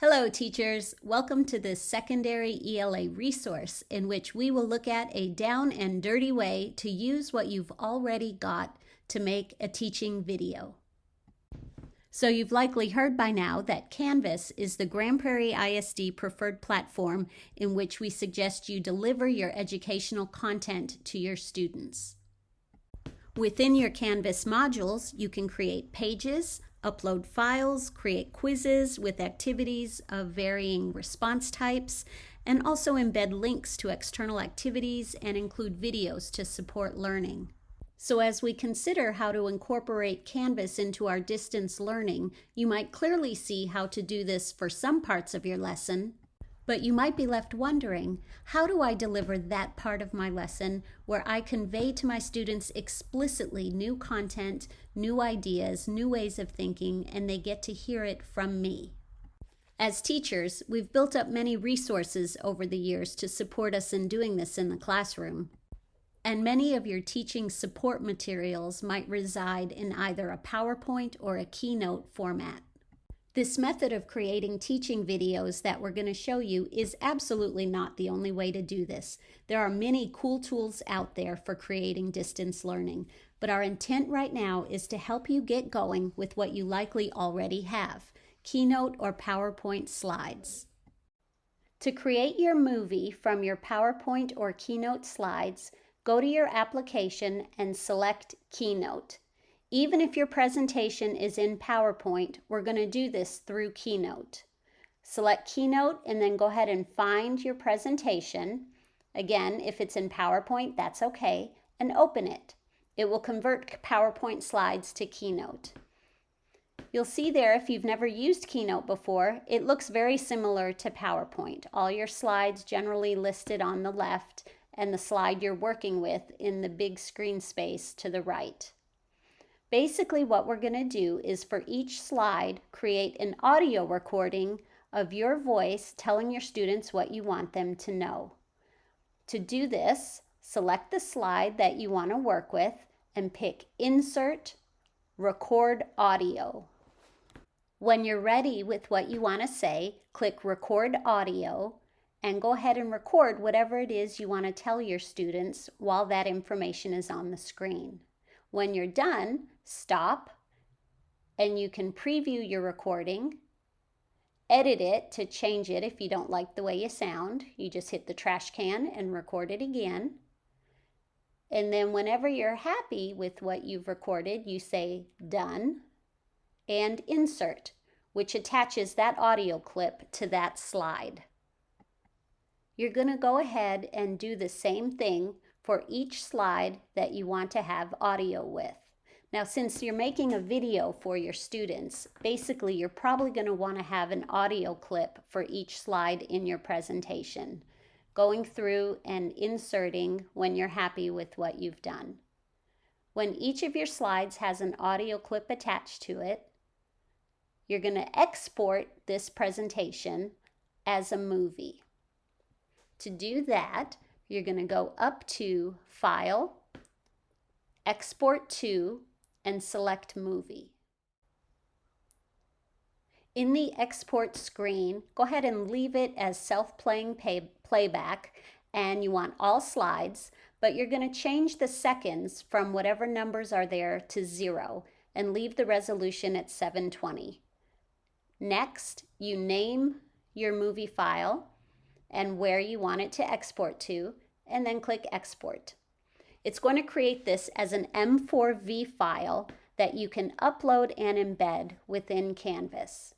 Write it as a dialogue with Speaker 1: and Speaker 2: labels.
Speaker 1: Hello teachers, welcome to this secondary ELA resource in which we will look at a down and dirty way to use what you've already got to make a teaching video. So you've likely heard by now that Canvas is the Grand Prairie ISD preferred platform in which we suggest you deliver your educational content to your students. Within your Canvas modules, you can create pages, upload files, create quizzes with activities of varying response types, and also embed links to external activities and include videos to support learning. So as we consider how to incorporate Canvas into our distance learning, you might clearly see how to do this for some parts of your lesson, but you might be left wondering, how do I deliver that part of my lesson where I convey to my students explicitly new content, new ideas, new ways of thinking, and they get to hear it from me? As teachers, we've built up many resources over the years to support us in doing this in the classroom. And many of your teaching support materials might reside in either a PowerPoint or a Keynote format. This method of creating teaching videos that we're going to show you is absolutely not the only way to do this. There are many cool tools out there for creating distance learning, but our intent right now is to help you get going with what you likely already have, Keynote or PowerPoint slides. To create your movie from your PowerPoint or Keynote slides, go to your application and select Keynote. Even if your presentation is in PowerPoint, we're going to do this through Keynote. Select Keynote and then go ahead and find your presentation. Again, if it's in PowerPoint, that's okay, and open it. It will convert PowerPoint slides to Keynote. You'll see there, if you've never used Keynote before, it looks very similar to PowerPoint. All your slides generally listed on the left and the slide you're working with in the big screen space to the right. Basically, what we're going to do is for each slide, create an audio recording of your voice telling your students what you want them to know. To do this, select the slide that you want to work with and pick Insert, Record Audio. When you're ready with what you want to say, click Record Audio and go ahead and record whatever it is you want to tell your students while that information is on the screen. When you're done, stop, and you can preview your recording, edit it to change it if you don't like the way you sound. You just hit the trash can and record it again. And then whenever you're happy with what you've recorded, you say Done and Insert, which attaches that audio clip to that slide. You're going to go ahead and do the same thing for each slide that you want to have audio with. Now, since you're making a video for your students, basically you're probably going to want to have an audio clip for each slide in your presentation, going through and inserting when you're happy with what you've done. When each of your slides has an audio clip attached to it, you're going to export this presentation as a movie. To do that, you're going to go up to File, Export to, and select Movie. In the export screen, go ahead and leave it as self-playing playback, and you want all slides, but you're going to change the seconds from whatever numbers are there to 0 and leave the resolution at 720. Next, you name your movie file and where you want it to export to, and then click Export. It's going to create this as an M4V file that you can upload and embed within Canvas.